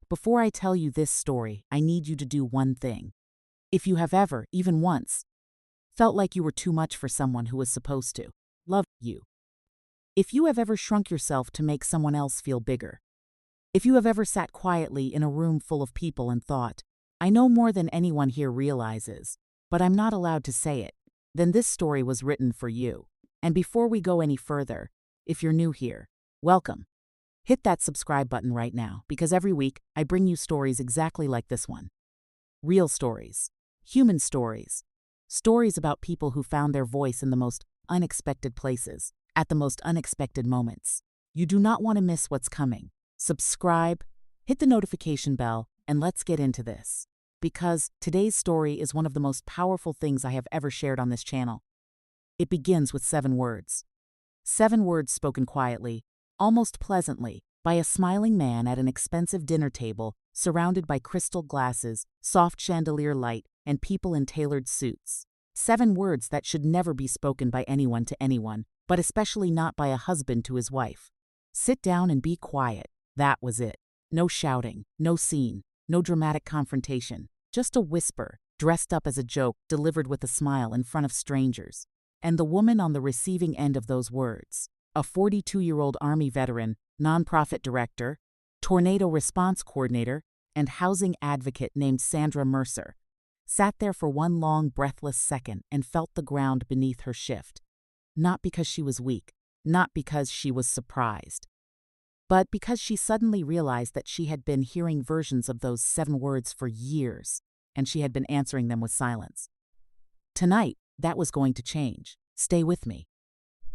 Before I tell you this story, I need you to do one thing. If you have ever, even once, felt like you were too much for someone who was supposed to love you. If you have ever shrunk yourself to make someone else feel bigger. If you have ever sat quietly in a room full of people and thought, I know more than anyone here realizes, but I'm not allowed to say it, then this story was written for you. And before we go any further, if you're new here, welcome. Hit that subscribe button right now, because every week I bring you stories exactly like this one. Real stories. Human stories. Stories about people who found their voice in the most unexpected places, at the most unexpected moments. You do not want to miss what's coming. Subscribe, hit the notification bell, and let's get into this. Because today's story is one of the most powerful things I have ever shared on this channel. It begins with 7 words. 7 words spoken quietly, almost pleasantly, by a smiling man at an expensive dinner table, surrounded by crystal glasses, soft chandelier light, and people in tailored suits. 7 words that should never be spoken by anyone to anyone, but especially not by a husband to his wife. Sit down and be quiet. That was it. No shouting, no scene, no dramatic confrontation. Just a whisper, dressed up as a joke, delivered with a smile in front of strangers. And the woman on the receiving end of those words, a 42-year-old Army veteran, nonprofit director, tornado response coordinator, and housing advocate named Sandra Mercer, sat there for one long, breathless second and felt the ground beneath her shift. Not because she was weak, not because she was surprised, but because she suddenly realized that she had been hearing versions of those 7 words for years, and she had been answering them with silence. Tonight, that was going to change. Stay with me.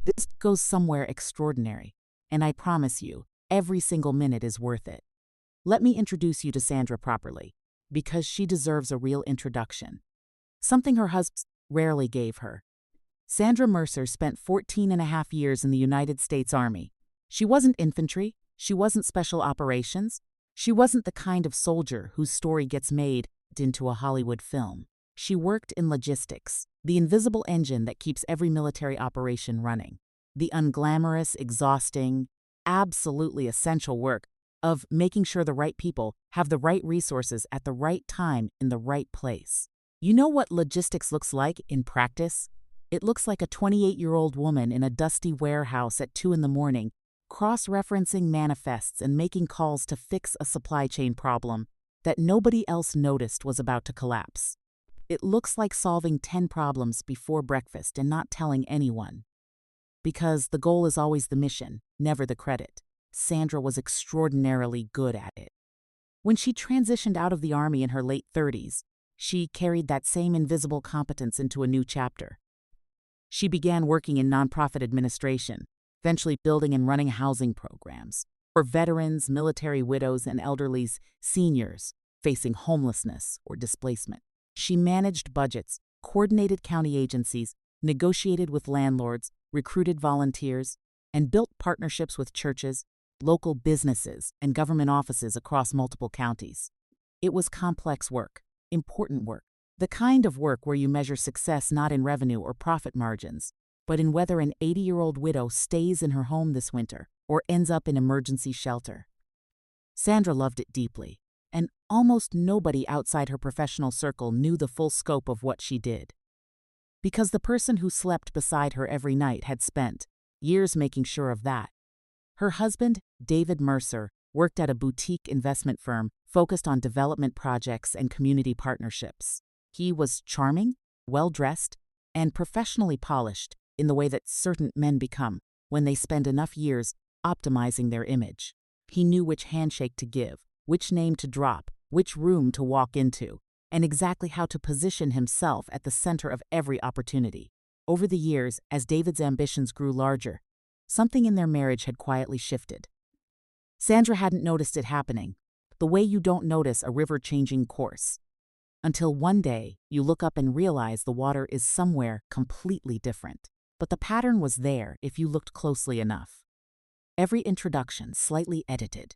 This goes somewhere extraordinary, and I promise you, every single minute is worth it. Let me introduce you to Sandra properly, because she deserves a real introduction. Something her husband rarely gave her. Sandra Mercer spent 14.5 years in the United States Army. She wasn't infantry. She wasn't special operations. She wasn't the kind of soldier whose story gets made into a Hollywood film. She worked in logistics, the invisible engine that keeps every military operation running. The unglamorous, exhausting, absolutely essential work of making sure the right people have the right resources at the right time in the right place. You know what logistics looks like in practice? It looks like a 28-year-old woman in a dusty warehouse at 2 a.m, cross-referencing manifests and making calls to fix a supply chain problem that nobody else noticed was about to collapse. It looks like solving 10 problems before breakfast and not telling anyone. Because the goal is always the mission, never the credit. Sandra was extraordinarily good at it. When she transitioned out of the Army in her late 30s, she carried that same invisible competence into a new chapter. She began working in nonprofit administration, eventually building and running housing programs for veterans, military widows, and elderly seniors facing homelessness or displacement. She managed budgets, coordinated county agencies, negotiated with landlords, recruited volunteers, and built partnerships with churches, local businesses, and government offices across multiple counties. It was complex work, important work, the kind of work where you measure success not in revenue or profit margins, but in whether an 80-year-old widow stays in her home this winter or ends up in emergency shelter. Sandra loved it deeply, and almost nobody outside her professional circle knew the full scope of what she did. Because the person who slept beside her every night had spent years making sure of that. Her husband, David Mercer, worked at a boutique investment firm focused on development projects and community partnerships. He was charming, well-dressed, and professionally polished in the way that certain men become when they spend enough years optimizing their image. He knew which handshake to give, which name to drop, which room to walk into, and exactly how to position himself at the center of every opportunity. Over the years, as David's ambitions grew larger, something in their marriage had quietly shifted. Sandra hadn't noticed it happening, the way you don't notice a river changing course. Until one day, you look up and realize the water is somewhere completely different. But the pattern was there if you looked closely enough. Every introduction slightly edited.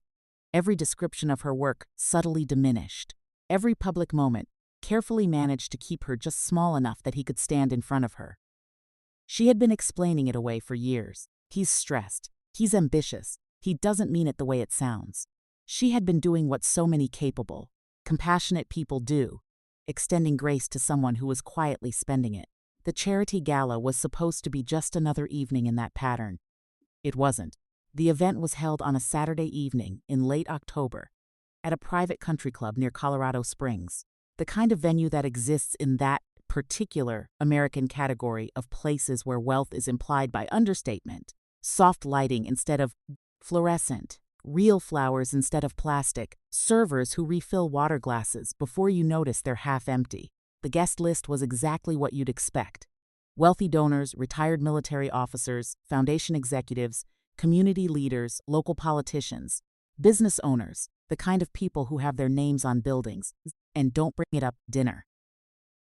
Every description of her work subtly diminished. Every public moment carefully managed to keep her just small enough that he could stand in front of her. She had been explaining it away for years. He's stressed. He's ambitious. He doesn't mean it the way it sounds. She had been doing what so many capable, compassionate people do, extending grace to someone who was quietly spending it. The charity gala was supposed to be just another evening in that pattern. It wasn't. The event was held on a Saturday evening in late October at a private country club near Colorado Springs, the kind of venue that exists in that particular American category of places where wealth is implied by understatement, soft lighting instead of fluorescent, real flowers instead of plastic, servers who refill water glasses before you notice they're half empty. The guest list was exactly what you'd expect. Wealthy donors, retired military officers, foundation executives, community leaders, local politicians, business owners, the kind of people who have their names on buildings and don't bring it up dinner.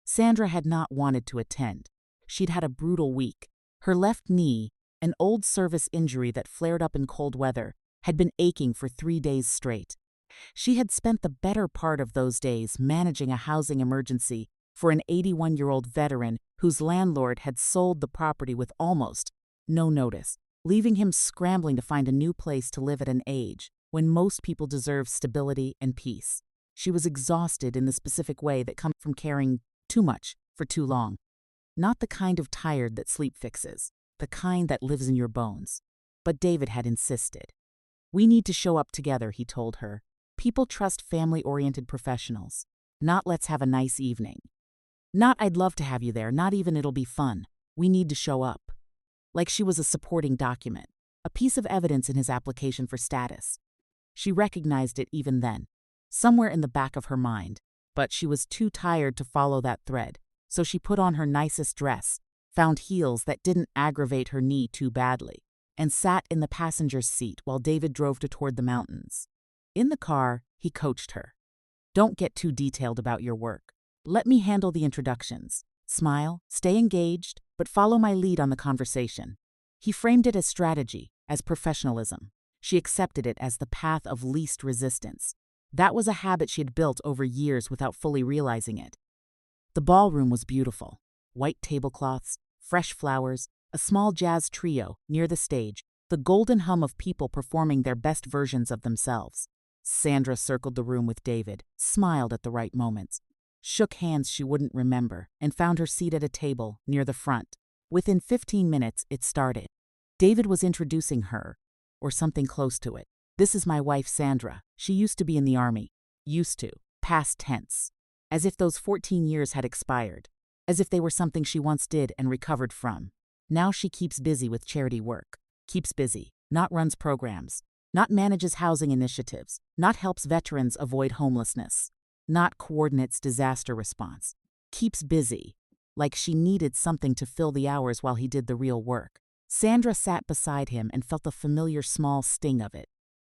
Sandra had not wanted to attend. She'd had a brutal week. Her left knee, an old service injury that flared up in cold weather, had been aching for 3 days straight. She had spent the better part of those days managing a housing emergency for an 81-year-old veteran whose landlord had sold the property with almost no notice, leaving him scrambling to find a new place to live at an age when most people deserve stability and peace. She was exhausted in the specific way that comes from caring too much for too long. Not the kind of tired that sleep fixes, the kind that lives in your bones. But David had insisted. "We need to show up together," he told her. "People trust family-oriented professionals. Not let's have a nice evening. Not I'd love to have you there, not even it'll be fun. We need to show up." Like she was a supporting document, a piece of evidence in his application for status. She recognized it even then, somewhere in the back of her mind, but she was too tired to follow that thread, so she put on her nicest dress, found heels that didn't aggravate her knee too badly, and sat in the passenger's seat while David drove toward the mountains. In the car, he coached her. "Don't get too detailed about your work. Let me handle the introductions. Smile, stay engaged, but follow my lead on the conversation." He framed it as strategy, as professionalism. She accepted it as the path of least resistance. That was a habit she had built over years without fully realizing it. The ballroom was beautiful. White tablecloths, fresh flowers, a small jazz trio near the stage, the golden hum of people performing their best versions of themselves. Sandra circled the room with David, smiled at the right moments, shook hands she wouldn't remember, and found her seat at a table near the front. Within 15 minutes, it started. David was introducing her, or something close to it. "This is my wife, Sandra. She used to be in the Army." Used to. Past tense. As if those 14 years had expired. As if they were something she once did and recovered from. Now she keeps busy with charity work. Keeps busy. Not runs programs. Not manages housing initiatives. Not helps veterans avoid homelessness. Not coordinates disaster response. Keeps busy. Like she needed something to fill the hours while he did the real work. Sandra sat beside him and felt the familiar small sting of it.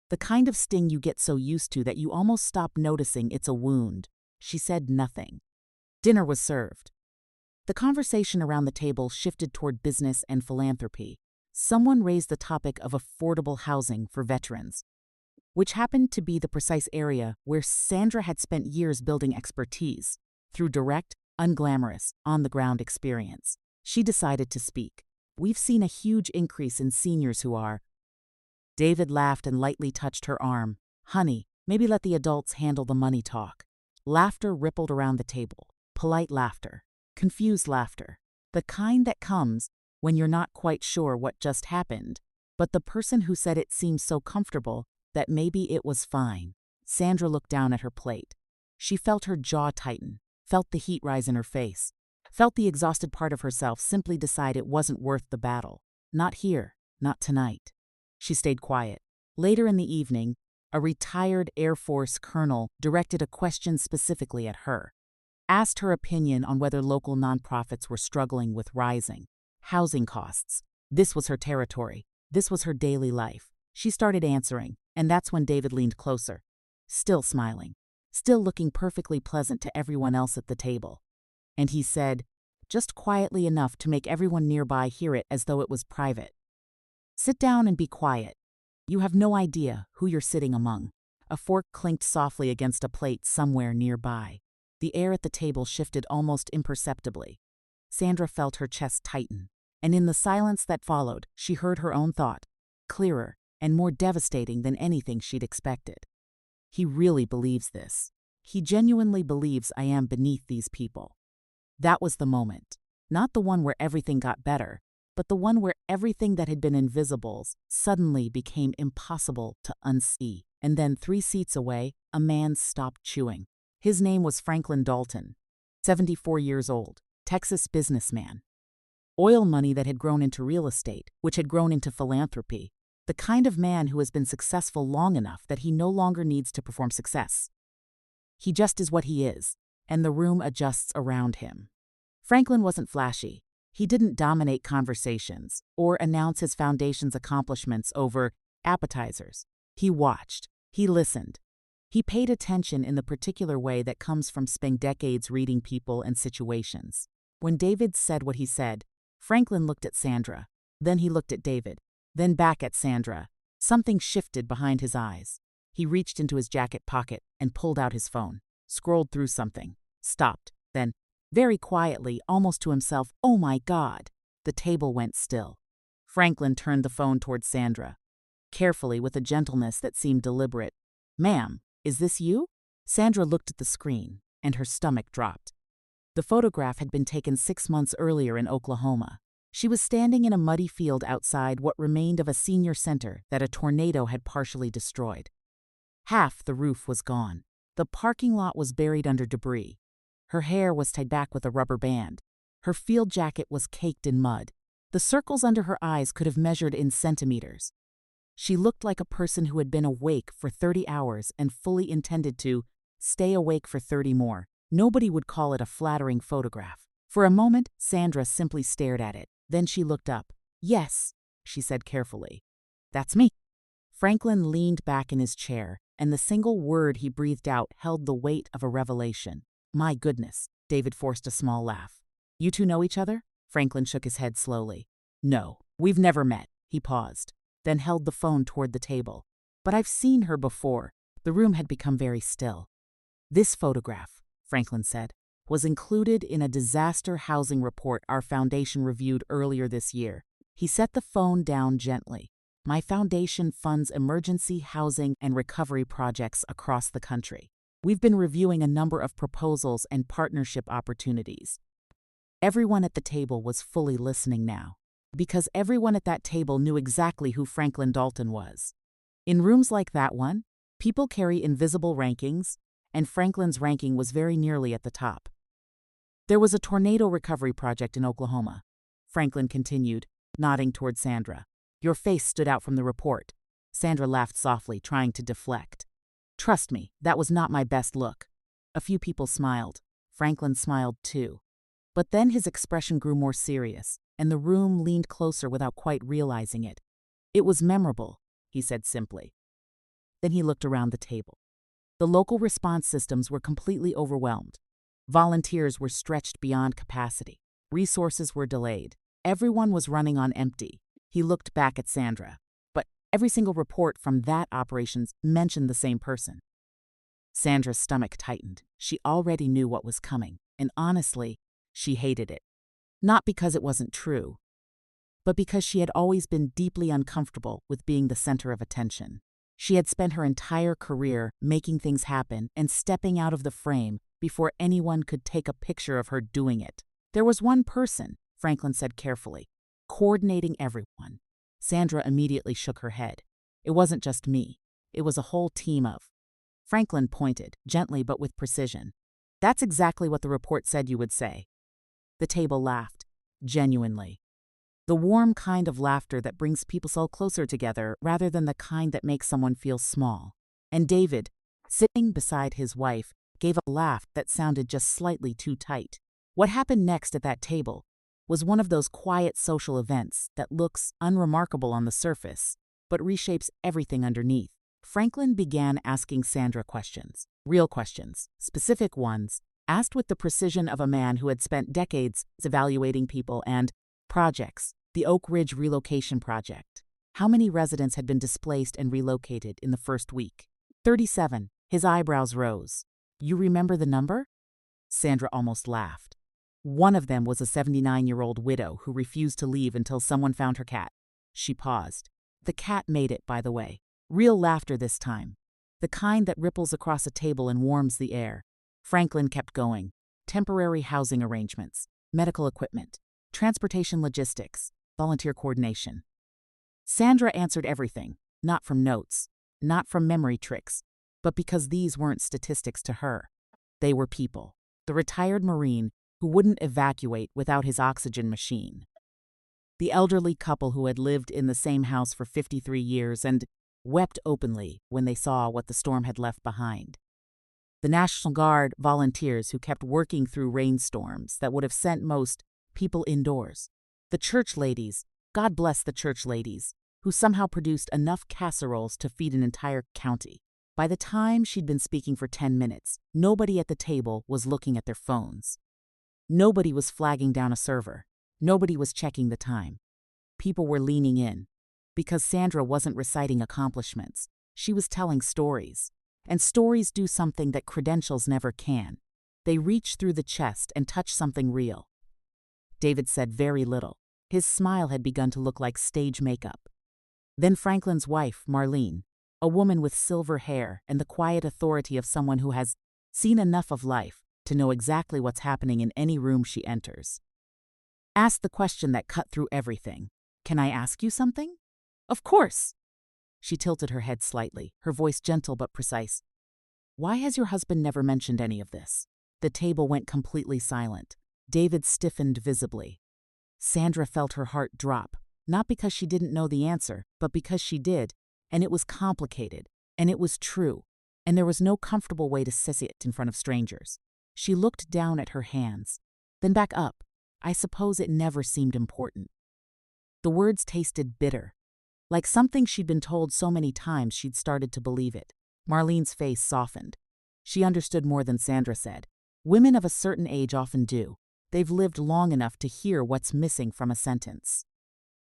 The kind of sting you get so used to that you almost stop noticing it's a wound. She said nothing. Dinner was served. The conversation around the table shifted toward business and philanthropy. Someone raised the topic of affordable housing for veterans, which happened to be the precise area where Sandra had spent years building expertise through direct, unglamorous, on-the-ground experience. She decided to speak. "We've seen a huge increase in seniors who are—" David laughed and lightly touched her arm. "Honey, maybe let the adults handle the money talk." Laughter rippled around the table. Polite laughter. Confused laughter. The kind that comes when you're not quite sure what just happened, but the person who said it seemed so comfortable that maybe it was fine. Sandra looked down at her plate. She felt her jaw tighten, felt the heat rise in her face, felt the exhausted part of herself simply decide it wasn't worth the battle. Not here, not tonight. She stayed quiet. Later in the evening, a retired Air Force colonel directed a question specifically at her. Asked her opinion on whether local nonprofits were struggling with rising housing costs. This was her territory. This was her daily life. She started answering, and that's when David leaned closer, still smiling, still looking perfectly pleasant to everyone else at the table. And he said, just quietly enough to make everyone nearby hear it as though it was private, "Sit down and be quiet. You have no idea who you're sitting among." A fork clinked softly against a plate somewhere nearby. The air at the table shifted almost imperceptibly. Sandra felt her chest tighten, and in the silence that followed, she heard her own thought, clearer and more devastating than anything she'd expected. He really believes this. He genuinely believes I am beneath these people. That was the moment. Not the one where everything got better, but the one where everything that had been invisible suddenly became impossible to unsee. And then 3 seats away, a man stopped chewing. His name was Franklin Dalton, 74 years old, Texas businessman. Oil money that had grown into real estate, which had grown into philanthropy. The kind of man who has been successful long enough that he no longer needs to perform success. He just is what he is, and the room adjusts around him. Franklin wasn't flashy. He didn't dominate conversations or announce his foundation's accomplishments over appetizers. He watched. He listened. He paid attention in the particular way that comes from spending decades reading people and situations. When David said what he said, Franklin looked at Sandra. Then he looked at David. Then back at Sandra. Something shifted behind his eyes. He reached into his jacket pocket and pulled out his phone, scrolled through something, stopped, then, very quietly, almost to himself, "Oh my God!" The table went still. Franklin turned the phone toward Sandra. Carefully, with a gentleness that seemed deliberate. "Ma'am, is this you?" Sandra looked at the screen, and her stomach dropped. The photograph had been taken 6 months earlier in Oklahoma. She was standing in a muddy field outside what remained of a senior center that a tornado had partially destroyed. Half the roof was gone. The parking lot was buried under debris. Her hair was tied back with a rubber band. Her field jacket was caked in mud. The circles under her eyes could have measured in centimeters. She looked like a person who had been awake for 30 hours and fully intended to stay awake for 30 more. Nobody would call it a flattering photograph. For a moment, Sandra simply stared at it. Then she looked up. "Yes," she said carefully. "That's me." Franklin leaned back in his chair, and the single word he breathed out held the weight of a revelation. "My goodness." David forced a small laugh. "You two know each other?" Franklin shook his head slowly. "No, we've never met." He paused, then held the phone toward the table. "But I've seen her before." The room had become very still. "This photograph," Franklin said, "was included in a disaster housing report our foundation reviewed earlier this year." He set the phone down gently. "My foundation funds emergency housing and recovery projects across the country. We've been reviewing a number of proposals and partnership opportunities." Everyone at the table was fully listening now, because everyone at that table knew exactly who Franklin Dalton was. In rooms like that one, people carry invisible rankings, and Franklin's ranking was very nearly at the top. "There was a tornado recovery project in Oklahoma," Franklin continued, nodding toward Sandra. "Your face stood out from the report." Sandra laughed softly, trying to deflect. "Trust me, that was not my best look." A few people smiled. Franklin smiled too. But then his expression grew more serious, and the room leaned closer without quite realizing it. "It was memorable," he said simply. Then he looked around the table. The local response systems were completely overwhelmed. Volunteers were stretched beyond capacity. Resources were delayed. Everyone was running on empty. He looked back at Sandra. But every single report from that operation mentioned the same person. Sandra's stomach tightened. She already knew what was coming, and honestly, she hated it. Not because it wasn't true, but because she had always been deeply uncomfortable with being the center of attention. She had spent her entire career making things happen and stepping out of the frame before anyone could take a picture of her doing it. "There was one person," Franklin said carefully, "coordinating everyone." Sandra immediately shook her head. "It wasn't just me. It was a whole team of—" Franklin pointed, gently but with precision. "That's exactly what the report said you would say." The table laughed, genuinely. The warm kind of laughter that brings people so closer together rather than the kind that makes someone feel small. And David, sitting beside his wife, gave a laugh that sounded just slightly too tight. What happened next at that table was one of those quiet social events that looks unremarkable on the surface, but reshapes everything underneath. Franklin began asking Sandra questions, real questions, specific ones, asked with the precision of a man who had spent decades evaluating people and projects. The Oak Ridge relocation project. How many residents had been displaced and relocated in the first week? 37. His eyebrows rose. "You remember the number?" Sandra almost laughed. "One of them was a 79-year-old widow who refused to leave until someone found her cat." She paused. "The cat made it, by the way." Real laughter this time. the kind that ripples across a table and warms the air. Franklin kept going. Temporary housing arrangements, medical equipment, transportation logistics, volunteer coordination. Sandra answered everything, not from notes, not from memory tricks, but because these weren't statistics to her. They were people. The retired Marine who wouldn't evacuate without his oxygen machine. The elderly couple who had lived in the same house for 53 years and wept openly when they saw what the storm had left behind. The National Guard volunteers who kept working through rainstorms that would have sent most people indoors. The church ladies, God bless the church ladies, who somehow produced enough casseroles to feed an entire county. By the time she'd been speaking for 10 minutes, nobody at the table was looking at their phones. Nobody was flagging down a server. Nobody was checking the time. People were leaning in. Because Sandra wasn't reciting accomplishments, she was telling stories. And stories do something that credentials never can. They reach through the chest and touch something real. David said very little. His smile had begun to look like stage makeup. Then Franklin's wife, Marlene, a woman with silver hair and the quiet authority of someone who has seen enough of life to know exactly what's happening in any room she enters, asked the question that cut through everything. "Can I ask you something?" "Of course." She tilted her head slightly, her voice gentle but precise. "Why has your husband never mentioned any of this?" The table went completely silent. David stiffened visibly. Sandra felt her heart drop, not because she didn't know the answer, but because she did, and it was complicated, and it was true, and there was no comfortable way to say it in front of strangers. She looked down at her hands, then back up. "I suppose it never seemed important." The words tasted bitter. Like something she'd been told so many times she'd started to believe it. Marlene's face softened. She understood more than Sandra said. Women of a certain age often do. They've lived long enough to hear what's missing from a sentence.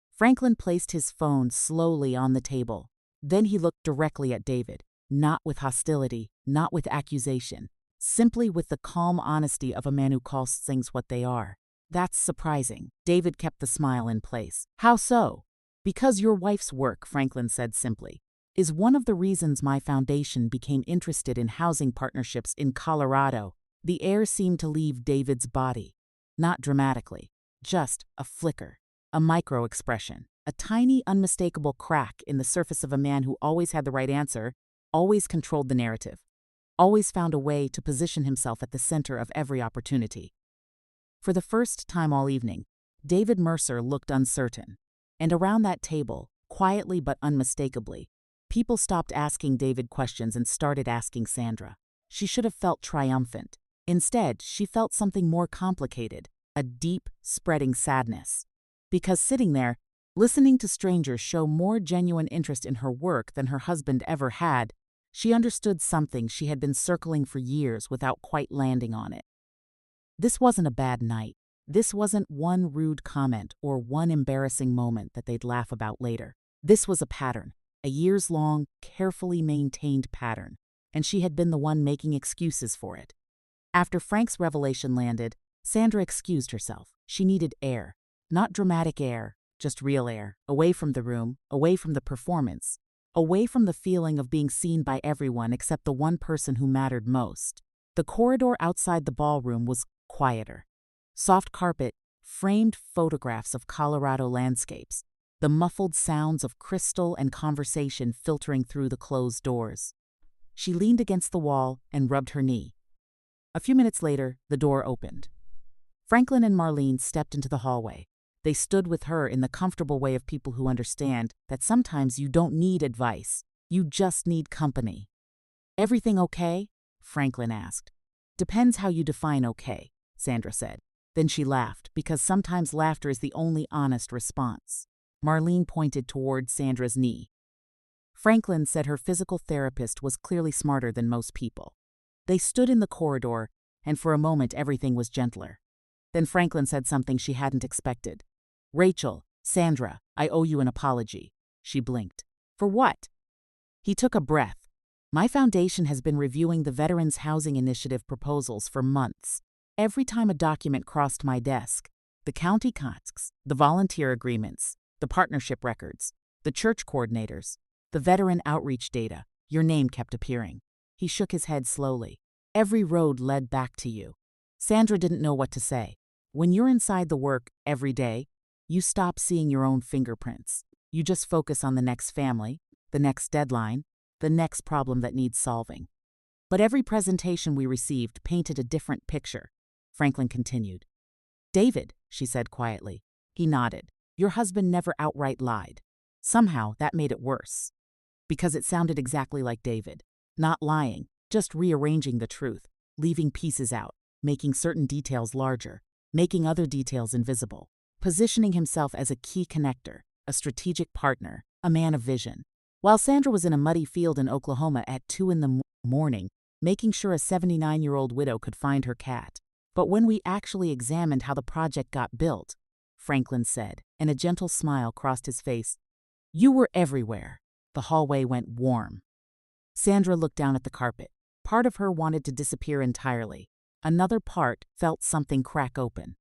Franklin placed his phone slowly on the table. Then he looked directly at David, not with hostility, not with accusation, simply with the calm honesty of a man who calls things what they are. "That's surprising." David kept the smile in place. "How so?" "Because your wife's work," Franklin said simply, "is one of the reasons my foundation became interested in housing partnerships in Colorado." The air seemed to leave David's body. Not dramatically, just a flicker, a micro-expression, a tiny, unmistakable crack in the surface of a man who always had the right answer, always controlled the narrative, always found a way to position himself at the center of every opportunity. For the first time all evening, David Mercer looked uncertain. And around that table, quietly but unmistakably, people stopped asking David questions and started asking Sandra. She should have felt triumphant. Instead, she felt something more complicated, a deep, spreading sadness. Because sitting there, listening to strangers show more genuine interest in her work than her husband ever had, she understood something she had been circling for years without quite landing on it. This wasn't a bad night. This wasn't one rude comment or one embarrassing moment that they'd laugh about later. This was a pattern, a years-long, carefully maintained pattern, and she had been the one making excuses for it. After Frank's revelation landed, Sandra excused herself. She needed air. Not dramatic air, just real air, away from the room, away from the performance, away from the feeling of being seen by everyone except the one person who mattered most. The corridor outside the ballroom was quieter. Soft carpet, framed photographs of Colorado landscapes, the muffled sounds of crystal and conversation filtering through the closed doors. She leaned against the wall and rubbed her knee. A few minutes later, the door opened. Franklin and Marlene stepped into the hallway. They stood with her in the comfortable way of people who understand that sometimes you don't need advice, you just need company. "Everything okay?" Franklin asked. "Depends how you define okay," Sandra said. Then she laughed, because sometimes laughter is the only honest response. Marlene pointed toward Sandra's knee. Franklin said her physical therapist was clearly smarter than most people. They stood in the corridor, and for a moment everything was gentler. Then Franklin said something she hadn't expected. "Rachel, Sandra, I owe you an apology." She blinked. "For what?" He took a breath. "My foundation has been reviewing the Veterans Housing Initiative proposals for months. Every time a document crossed my desk, the county contracts, the volunteer agreements, the partnership records, the church coordinators, the veteran outreach data, Your name kept appearing. He shook his head slowly. Every road led back to you. Sandra didn't know what to say. When you're inside the work every day, you stop seeing your own fingerprints. You just focus on the next family, the next deadline, the next problem that needs solving. But every presentation we received painted a different picture. Franklin continued. David, she said quietly. He nodded. Your husband never outright lied. Somehow that made it worse. Because it sounded exactly like David. Not lying, just rearranging the truth, leaving pieces out, making certain details larger, making other details invisible, positioning himself as a key connector, a strategic partner, a man of vision. While Sandra was in a muddy field in Oklahoma at 2 in the morning, making sure a 79-year-old widow could find her cat. But when we actually examined how the project got built, Franklin said, and a gentle smile crossed his face, you were everywhere. The hallway went warm. Sandra looked down at the carpet. Part of her wanted to disappear entirely. Another part felt something crack open.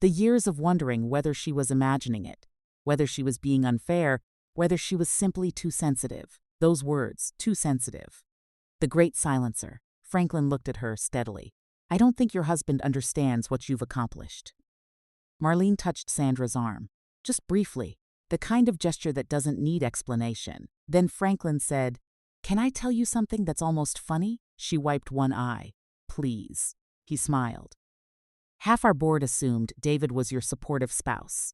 The years of wondering whether she was imagining it, whether she was being unfair, whether she was simply too sensitive. Those words, too sensitive. The great silencer. Franklin looked at her steadily. I don't think your husband understands what you've accomplished. Marlene touched Sandra's arm. Just briefly, the kind of gesture that doesn't need explanation. Then Franklin said, Can I tell you something that's almost funny? She wiped one eye. Please. He smiled. Half our board assumed David was your supportive spouse.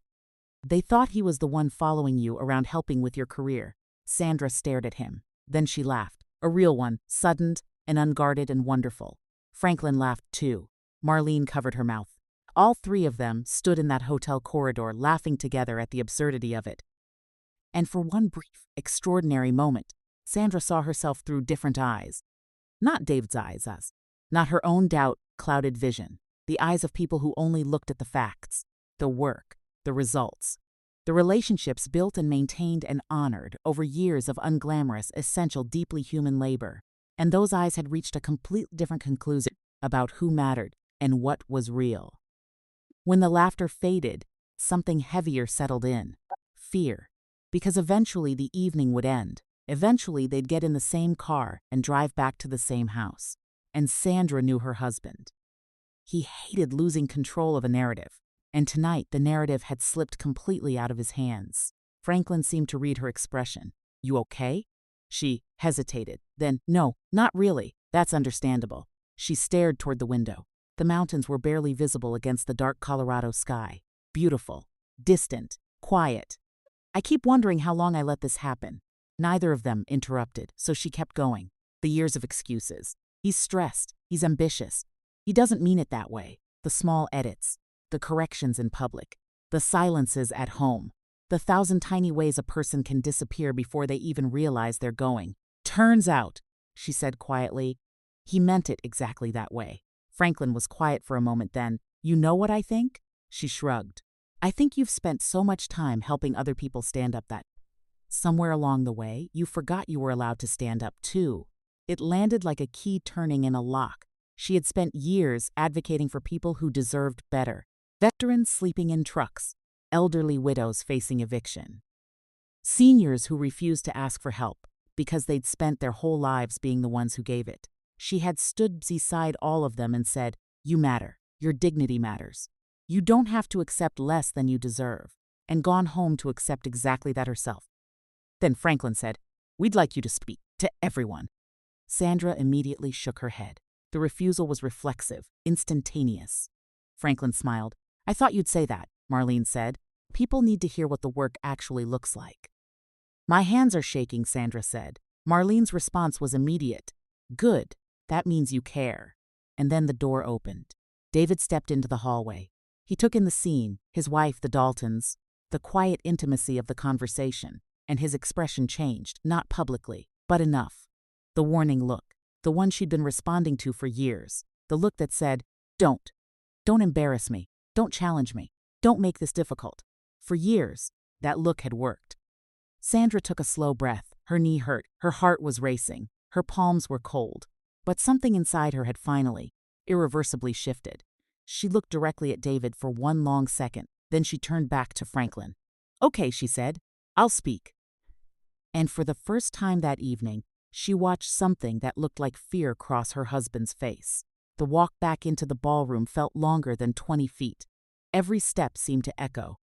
They thought he was the one following you around helping with your career. Sandra stared at him. Then she laughed. A real one, sudden and unguarded and wonderful. Franklin laughed too. Marlene covered her mouth. All three of them stood in that hotel corridor laughing together at the absurdity of it. And for one brief, extraordinary moment, Sandra saw herself through different eyes. Not David's eyes, not her own doubt-clouded vision. The eyes of people who only looked at the facts, the work, the results, the relationships built and maintained and honored over years of unglamorous, essential, deeply human labor. And those eyes had reached a completely different conclusion about who mattered and what was real. When the laughter faded, something heavier settled in. Fear. Because eventually the evening would end. Eventually they'd get in the same car and drive back to the same house. And Sandra knew her husband. He hated losing control of a narrative. And tonight the narrative had slipped completely out of his hands. Franklin seemed to read her expression. You okay? She hesitated. Then, no, not really. That's understandable. She stared toward the window. The mountains were barely visible against the dark Colorado sky. Beautiful, distant, quiet. I keep wondering how long I let this happen. Neither of them interrupted, so she kept going. The years of excuses. He's stressed. He's ambitious. He doesn't mean it that way. The small edits. The corrections in public. The silences at home. The 1,000 tiny ways a person can disappear before they even realize they're going. Turns out, she said quietly, he meant it exactly that way. Franklin was quiet for a moment then. You know what I think? She shrugged. I think you've spent so much time helping other people stand up that somewhere along the way, you forgot you were allowed to stand up too. It landed like a key turning in a lock. She had spent years advocating for people who deserved better. Veterans sleeping in trucks. Elderly widows facing eviction. Seniors who refused to ask for help because they'd spent their whole lives being the ones who gave it. She had stood beside all of them and said, You matter. Your dignity matters. You don't have to accept less than you deserve. And gone home to accept exactly that herself. Then Franklin said, We'd like you to speak to everyone. Sandra immediately shook her head. The refusal was reflexive, instantaneous. Franklin smiled. I thought you'd say that, Marlene said. People need to hear what the work actually looks like. My hands are shaking, Sandra said. Marlene's response was immediate. Good. That means you care. And then the door opened. David stepped into the hallway. He took in the scene, his wife, the Daltons, the quiet intimacy of the conversation, and his expression changed, not publicly, but enough. The warning look, the one she'd been responding to for years, the look that said, Don't embarrass me, don't challenge me, don't make this difficult. For years, that look had worked. Sandra took a slow breath. Her knee hurt, her heart was racing, her palms were cold. But something inside her had finally, irreversibly shifted. She looked directly at David for one long second, then she turned back to Franklin. Okay, she said, I'll speak. And for the first time that evening, She watched something that looked like fear cross her husband's face. The walk back into the ballroom felt longer than 20 feet. Every step seemed to echo.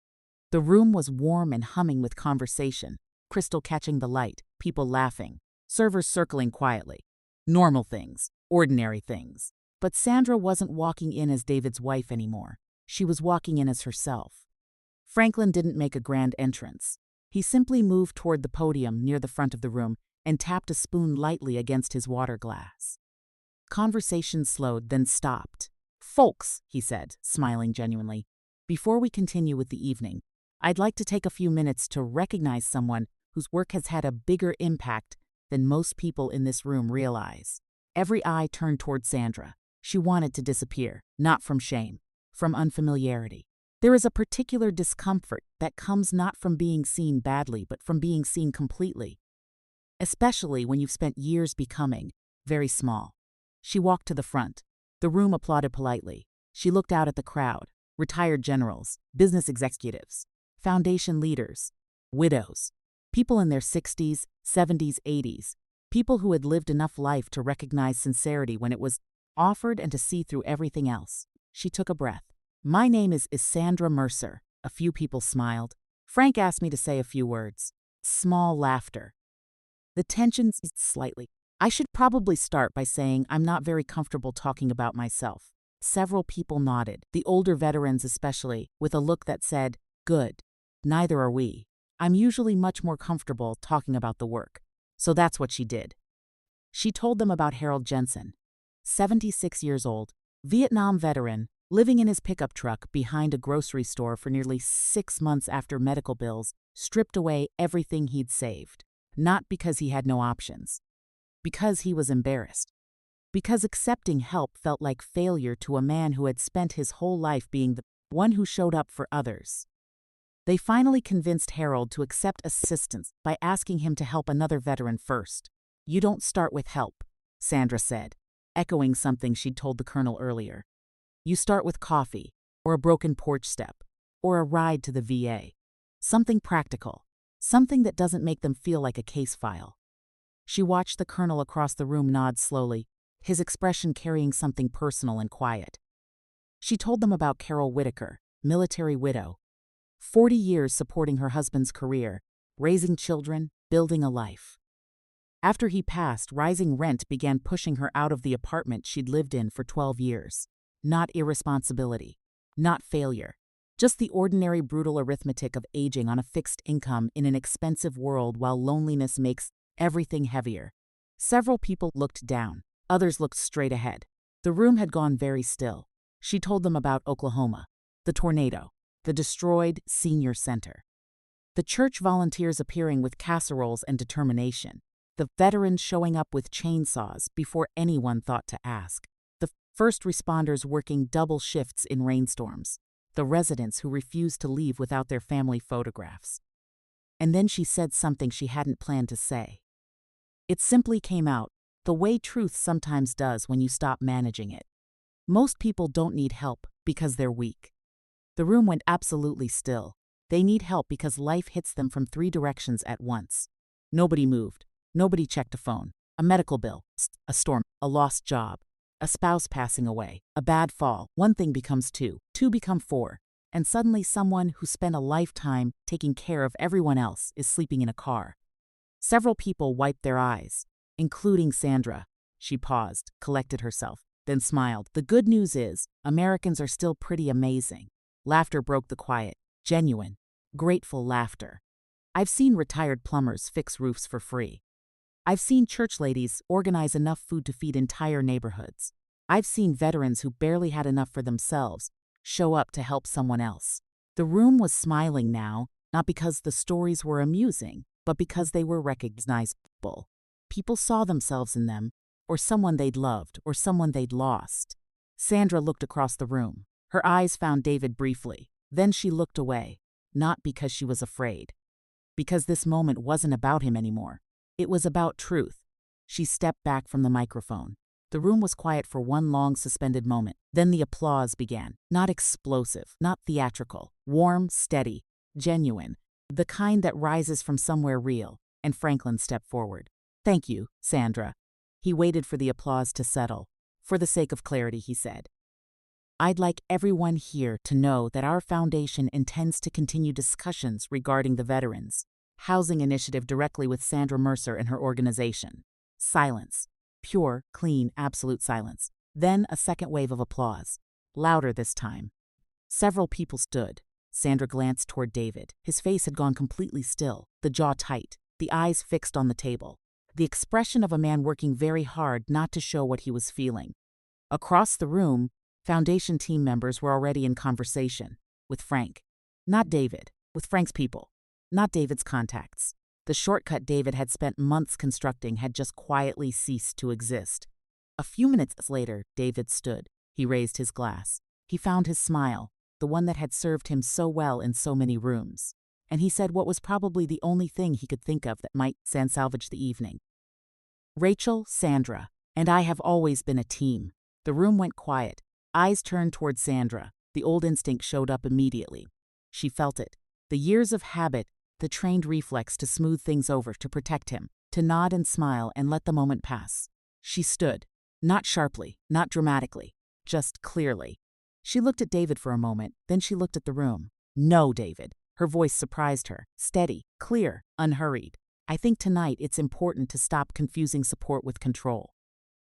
The room was warm and humming with conversation, crystal catching the light, people laughing, servers circling quietly. Normal things, ordinary things. But Sandra wasn't walking in as David's wife anymore. She was walking in as herself. Franklin didn't make a grand entrance. He simply moved toward the podium near the front of the room and tapped a spoon lightly against his water glass. Conversation slowed, then stopped. "Folks," he said, smiling genuinely, "before we continue with the evening, I'd like to take a few minutes to recognize someone whose work has had a bigger impact than most people in this room realize." Every eye turned toward Sandra. She wanted to disappear, not from shame, from unfamiliarity. There is a particular discomfort that comes not from being seen badly, but from being seen completely, especially when you've spent years becoming very small. She walked to the front. The room applauded politely. She looked out at the crowd: retired generals, business executives, foundation leaders, widows, people in their 60s, 70s, 80s, people who had lived enough life to recognize sincerity when it was offered and to see through everything else. She took a breath. "My name is Sandra Mercer." A few people smiled. Frank asked me to say a few words. Small laughter. The tension eased slightly. I should probably start by saying I'm not very comfortable talking about myself. Several people nodded, the older veterans especially, with a look that said, "Good. Neither are we." I'm usually much more comfortable talking about the work. So that's what she did. She told them about Harold Jensen, 76 years old, Vietnam veteran, living in his pickup truck behind a grocery store for nearly 6 months after medical bills stripped away everything he'd saved. Not because he had no options. Because he was embarrassed. Because accepting help felt like failure to a man who had spent his whole life being the one who showed up for others. They finally convinced Harold to accept assistance by asking him to help another veteran first. "You don't start with help," Sandra said, echoing something she'd told the colonel earlier. "You start with coffee, or a broken porch step, or a ride to the VA. Something practical, something that doesn't make them feel like a case file." She watched the colonel across the room nod slowly, his expression carrying something personal and quiet. She told them about Carol Whitaker, military widow, 40 years supporting her husband's career, raising children, building a life. After he passed, rising rent began pushing her out of the apartment she'd lived in for 12 years. Not irresponsibility, not failure, just the ordinary brutal arithmetic of aging on a fixed income in an expensive world while loneliness makes everything heavier. Several people looked down, others looked straight ahead. The room had gone very still. She told them about Oklahoma, the tornado, the destroyed senior center, the church volunteers appearing with casseroles and determination, the veterans showing up with chainsaws before anyone thought to ask, the first responders working double shifts in rainstorms, the residents who refused to leave without their family photographs. And then she said something she hadn't planned to say. It simply came out, the way truth sometimes does when you stop managing it. Most people don't need help because they're weak. The room went absolutely still. They need help because life hits them from 3 directions at once. Nobody moved. Nobody checked a phone. A medical bill, a storm, a lost job, a spouse passing away, a bad fall. One thing becomes 2, 2 become 4, and suddenly someone who spent a lifetime taking care of everyone else is sleeping in a car. Several people wiped their eyes, including Sandra. She paused, collected herself, then smiled. "The good news is, Americans are still pretty amazing." Laughter broke the quiet, genuine, grateful laughter. I've seen retired plumbers fix roofs for free. I've seen church ladies organize enough food to feed entire neighborhoods. I've seen veterans who barely had enough for themselves show up to help someone else. The room was smiling now, not because the stories were amusing, but because they were recognizable. People saw themselves in them, or someone they'd loved, or someone they'd lost. Sandra looked across the room. Her eyes found David briefly. Then she looked away, not because she was afraid. Because this moment wasn't about him anymore. It was about truth. She stepped back from the microphone. The room was quiet for one long suspended moment. Then the applause began. Not explosive, not theatrical. Warm, steady, genuine. The kind that rises from somewhere real. And Franklin stepped forward. Thank you, Sandra. He waited for the applause to settle. For the sake of clarity, he said, I'd like everyone here to know that our foundation intends to continue discussions regarding the Veterans Housing Initiative directly with Sandra Mercer and her organization. Silence. Pure, clean, absolute silence. Then a second wave of applause. Louder this time. Several people stood. Sandra glanced toward David. His face had gone completely still, the jaw tight, the eyes fixed on the table. The expression of a man working very hard not to show what he was feeling. Across the room, Foundation team members were already in conversation. With Frank. Not David. With Frank's people. Not David's contacts. The shortcut David had spent months constructing had just quietly ceased to exist. A few minutes later, David stood. He raised his glass. He found his smile, the one that had served him so well in so many rooms. And he said what was probably the only thing he could think of that might salvage the evening. Rachel, Sandra, and I have always been a team. The room went quiet. Eyes turned toward Sandra. The old instinct showed up immediately. She felt it. The years of habit, the trained reflex to smooth things over, to protect him, to nod and smile and let the moment pass. She stood. Not sharply, not dramatically, just clearly. She looked at David for a moment, then she looked at the room. No, David. Her voice surprised her. Steady, clear, unhurried. I think tonight it's important to stop confusing support with control.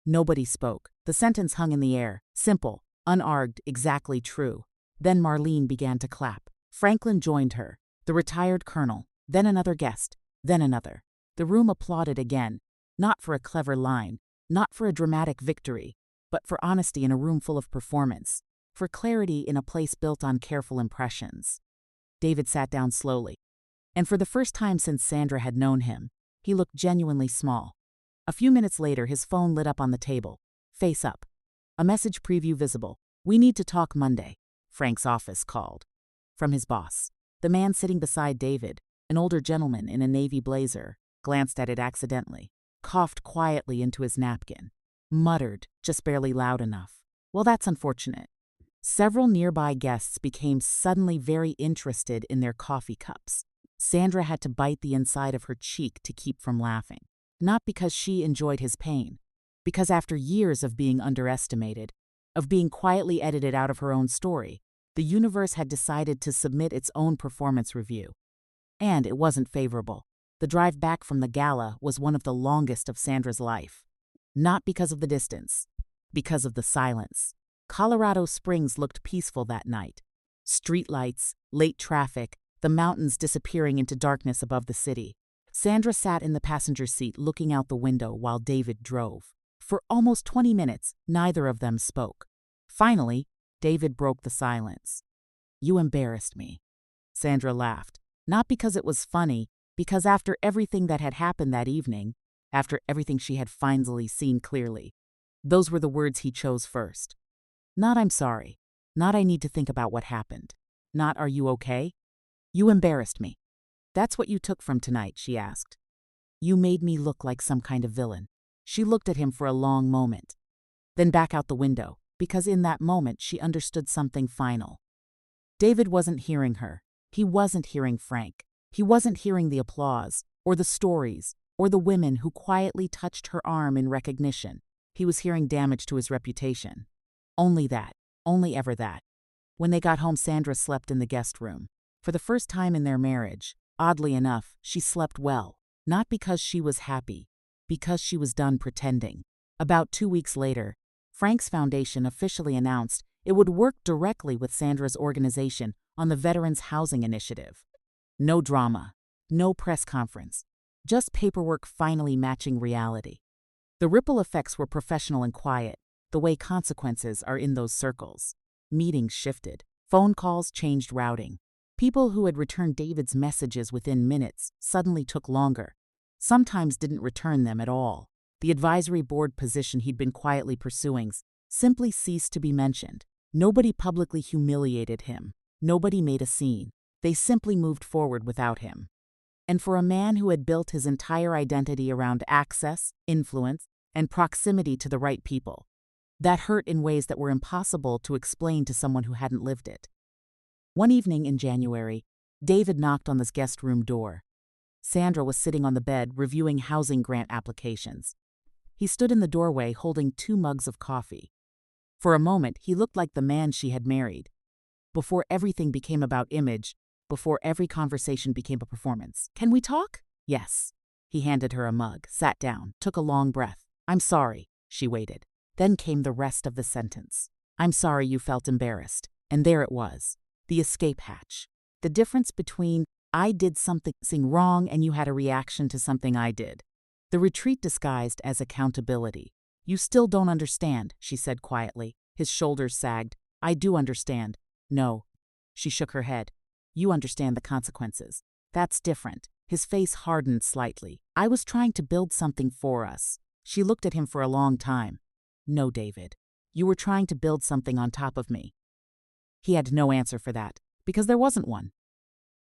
Nobody spoke. The sentence hung in the air. Simple, unargued, exactly true. Then Marlene began to clap. Franklin joined her. The retired colonel. Then another guest. Then another. The room applauded again. Not for a clever line. Not for a dramatic victory. But for honesty in a room full of performance. For clarity in a place built on careful impressions. David sat down slowly. And for the first time since Sandra had known him, he looked genuinely small. A few minutes later, his phone lit up on the table. Face up. A message preview visible. We need to talk Monday. Frank's office called. From his boss. The man sitting beside David, an older gentleman in a navy blazer, glanced at it accidentally, coughed quietly into his napkin, muttered, just barely loud enough. Well, that's unfortunate. Several nearby guests became suddenly very interested in their coffee cups. Sandra had to bite the inside of her cheek to keep from laughing. Not because she enjoyed his pain, because after years of being underestimated, of being quietly edited out of her own story, the universe had decided to submit its own performance review. And it wasn't favorable. The drive back from the gala was one of the longest of Sandra's life. Not because of the distance, because of the silence. Colorado Springs looked peaceful that night. Streetlights, late traffic, the mountains disappearing into darkness above the city. Sandra sat in the passenger seat looking out the window while David drove. For almost 20 minutes, neither of them spoke. Finally, David broke the silence. You embarrassed me. Sandra laughed. Not because it was funny, because after everything that had happened that evening, after everything she had finally seen clearly, those were the words he chose first. Not I'm sorry. Not I need to think about what happened. Not are you okay? You embarrassed me. That's what you took from tonight, she asked. You made me look like some kind of villain. She looked at him for a long moment. Then back out the window, because in that moment she understood something final. David wasn't hearing her. He wasn't hearing Frank. He wasn't hearing the applause, or the stories, or the women who quietly touched her arm in recognition. He was hearing damage to his reputation. Only that. Only ever that. When they got home, Sandra slept in the guest room. For the first time in their marriage, oddly enough, she slept well. Not because she was happy, because she was done pretending. About 2 weeks later, Frank's foundation officially announced it would work directly with Sandra's organization on the Veterans Housing Initiative. No drama, no press conference, just paperwork finally matching reality. The ripple effects were professional and quiet, the way consequences are in those circles. Meetings shifted. Phone calls changed routing. People who had returned David's messages within minutes suddenly took longer. Sometimes didn't return them at all. The advisory board position he'd been quietly pursuing simply ceased to be mentioned. Nobody publicly humiliated him. Nobody made a scene. They simply moved forward without him. And for a man who had built his entire identity around access, influence, and proximity to the right people, that hurt in ways that were impossible to explain to someone who hadn't lived it. One evening in January, David knocked on this guest room door. Sandra was sitting on the bed reviewing housing grant applications. He stood in the doorway holding 2 mugs of coffee. For a moment, he looked like the man she had married. Before everything became about image, before every conversation became a performance. "Can we talk?" "Yes." He handed her a mug, sat down, took a long breath. "I'm sorry." She waited. Then came the rest of the sentence. "I'm sorry you felt embarrassed." And there it was, the escape hatch. The difference between I did something wrong and you had a reaction to something I did. The retreat disguised as accountability. "You still don't understand," she said quietly. His shoulders sagged. "I do understand." "No." She shook her head. "You understand the consequences. That's different." His face hardened slightly. "I was trying to build something for us." She looked at him for a long time. "No, David. You were trying to build something on top of me." He had no answer for that, because there wasn't one.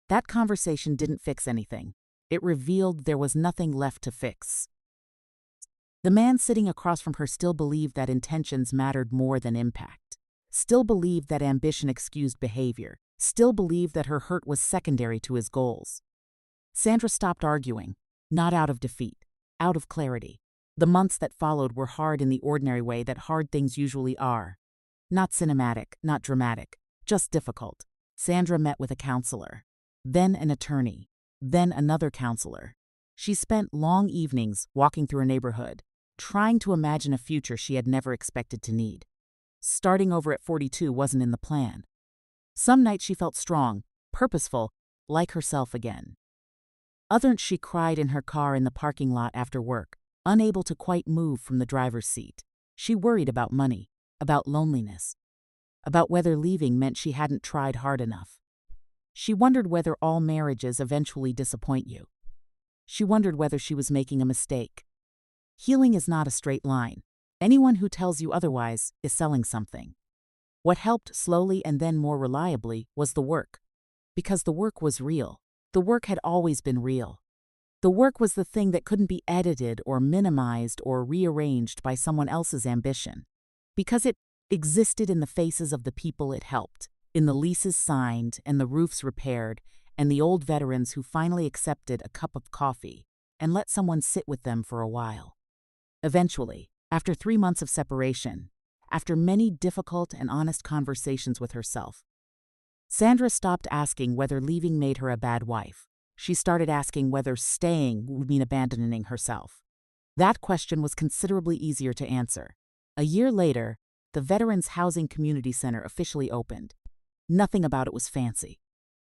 That conversation didn't fix anything. It revealed there was nothing left to fix. The man sitting across from her still believed that intentions mattered more than impact. Still believed that ambition excused behavior. Still believed that her hurt was secondary to his goals. Sandra stopped arguing, not out of defeat, out of clarity. The months that followed were hard in the ordinary way that hard things usually are. Not cinematic, not dramatic, just difficult. Sandra met with a counselor, then an attorney, then another counselor. She spent long evenings walking through a neighborhood, trying to imagine a future she had never expected to need. Starting over at 42 wasn't in the plan. Some nights she felt strong, purposeful, like herself again. Others she cried in her car in the parking lot after work, unable to quite move from the driver's seat. She worried about money, about loneliness, about whether leaving meant she hadn't tried hard enough. She wondered whether all marriages eventually disappoint you. She wondered whether she was making a mistake. Healing is not a straight line. Anyone who tells you otherwise is selling something. What helped slowly and then more reliably was the work. Because the work was real. The work had always been real. The work was the thing that couldn't be edited or minimized or rearranged by someone else's ambition. Because it existed in the faces of the people it helped, in the leases signed and the roofs repaired, and the old veterans who finally accepted a cup of coffee and let someone sit with them for a while. Eventually, after 3 months of separation, after many difficult and honest conversations with herself, Sandra stopped asking whether leaving made her a bad wife. She started asking whether staying would mean abandoning herself. That question was considerably easier to answer. A year later, the Veterans Housing Community Center officially opened. Nothing about it was fancy.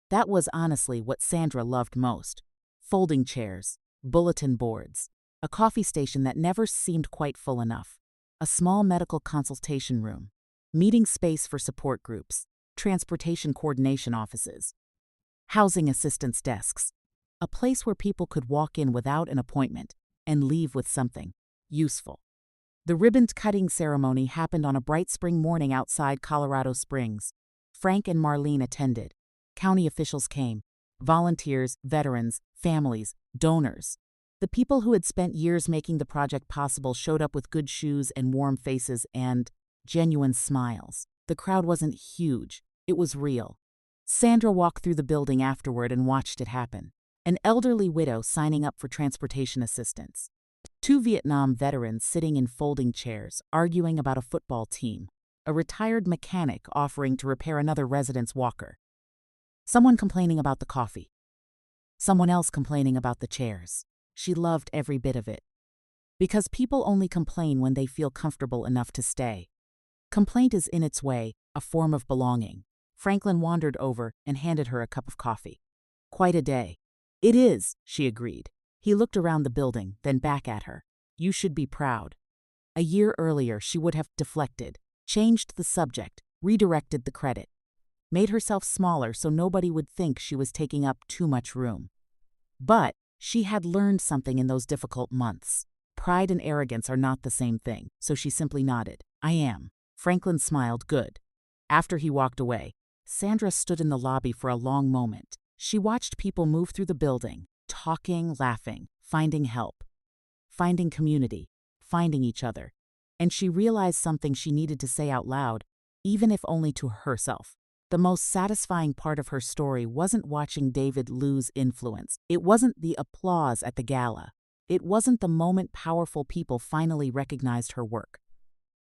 That was honestly what Sandra loved most. Folding chairs, bulletin boards, a coffee station that never seemed quite full enough, a small medical consultation room, meeting space for support groups, transportation coordination offices, housing assistance desks, a place where people could walk in without an appointment and leave with something useful. The ribbon-cutting ceremony happened on a bright spring morning outside Colorado Springs. Frank and Marlene attended. County officials came. Volunteers, veterans, families, donors. The people who had spent years making the project possible showed up with good shoes and warm faces and genuine smiles. The crowd wasn't huge. It was real. Sandra walked through the building afterward and watched it happen. An elderly widow signing up for transportation assistance. 2 Vietnam veterans sitting in folding chairs, arguing about a football team. A retired mechanic offering to repair another resident's walker. Someone complaining about the coffee. Someone else complaining about the chairs. She loved every bit of it. Because people only complain when they feel comfortable enough to stay. Complaint is, in its way, a form of belonging. Franklin wandered over and handed her a cup of coffee. "Quite a day." "It is," she agreed. He looked around the building, then back at her. "You should be proud." A year earlier, she would have deflected, changed the subject, redirected the credit, made herself smaller so nobody would think she was taking up too much room. But she had learned something in those difficult months. Pride and arrogance are not the same thing, so she simply nodded. "I am." Franklin smiled. "Good." After he walked away, Sandra stood in the lobby for a long moment. She watched people move through the building, talking, laughing, finding help, finding community, finding each other. And she realized something she needed to say out loud, even if only to herself. The most satisfying part of her story wasn't watching David lose influence. It wasn't the applause at the gala. It wasn't the moment powerful people finally recognized her work.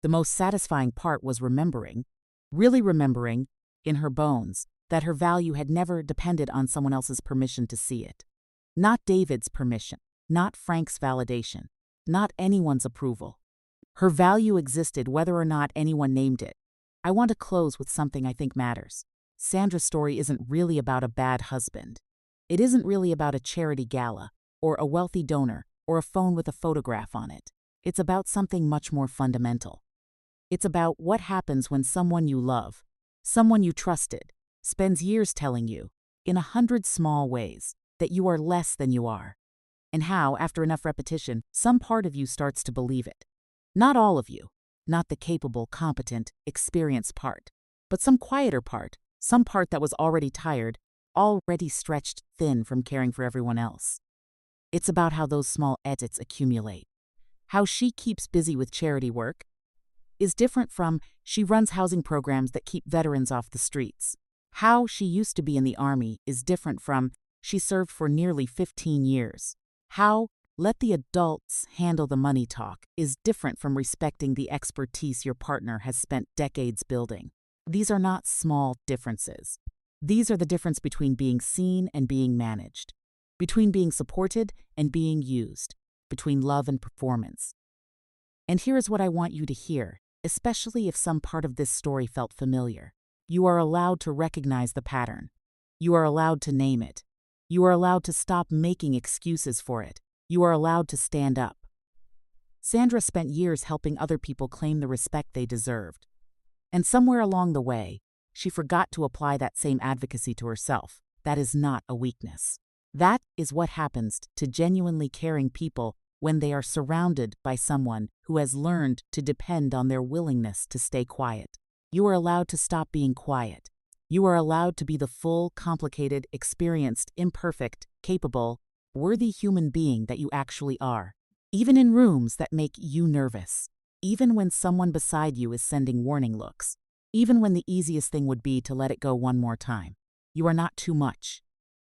The most satisfying part was remembering, really remembering, in her bones, that her value had never depended on someone else's permission to see it. Not David's permission, not Frank's validation, not anyone's approval. Her value existed whether or not anyone named it. I want to close with something I think matters. Sandra's story isn't really about a bad husband. It isn't really about a charity gala, or a wealthy donor, or a phone with a photograph on it. It's about something much more fundamental. It's about what happens when someone you love, someone you trusted, spends years telling you, in 100 small ways, that you are less than you are. And how, after enough repetition, some part of you starts to believe it. Not all of you, not the capable, competent, experienced part, but some quieter part, some part that was already tired, already stretched thin from caring for everyone else. It's about how those small edits accumulate. How she keeps busy with charity work is different from she runs housing programs that keep veterans off the streets. How she used to be in the Army is different from she served for nearly 15 years. How let the adults handle the money talk is different from respecting the expertise your partner has spent decades building. These are not small differences. These are the difference between being seen and being managed, between being supported and being used, between love and performance. And here is what I want you to hear, especially if some part of this story felt familiar. You are allowed to recognize the pattern. You are allowed to name it. You are allowed to stop making excuses for it. You are allowed to stand up. Sandra spent years helping other people claim the respect they deserved. And somewhere along the way, she forgot to apply that same advocacy to herself. That is not a weakness. That is what happens to genuinely caring people when they are surrounded by someone who has learned to depend on their willingness to stay quiet. You are allowed to stop being quiet. You are allowed to be the full, complicated, experienced, imperfect, capable, worthy human being that you actually are, even in rooms that make you nervous, even when someone beside you is sending warning looks, even when the easiest thing would be to let it go one more time. You are not too much.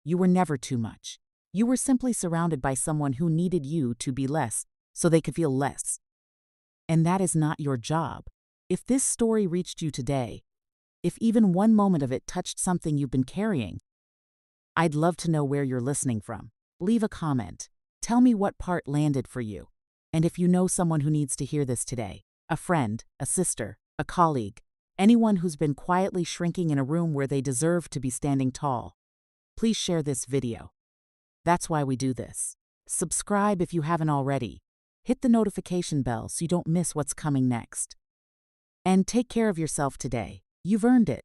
You were never too much. You were simply surrounded by someone who needed you to be less so they could feel less. And that is not your job. If this story reached you today, if even one moment of it touched something you've been carrying, I'd love to know where you're listening from. Leave a comment. Tell me what part landed for you. And if you know someone who needs to hear this today, a friend, a sister, a colleague, anyone who's been quietly shrinking in a room where they deserve to be standing tall, please share this video. That's why we do this. Subscribe if you haven't already. Hit the notification bell so you don't miss what's coming next. And take care of yourself today. You've earned it.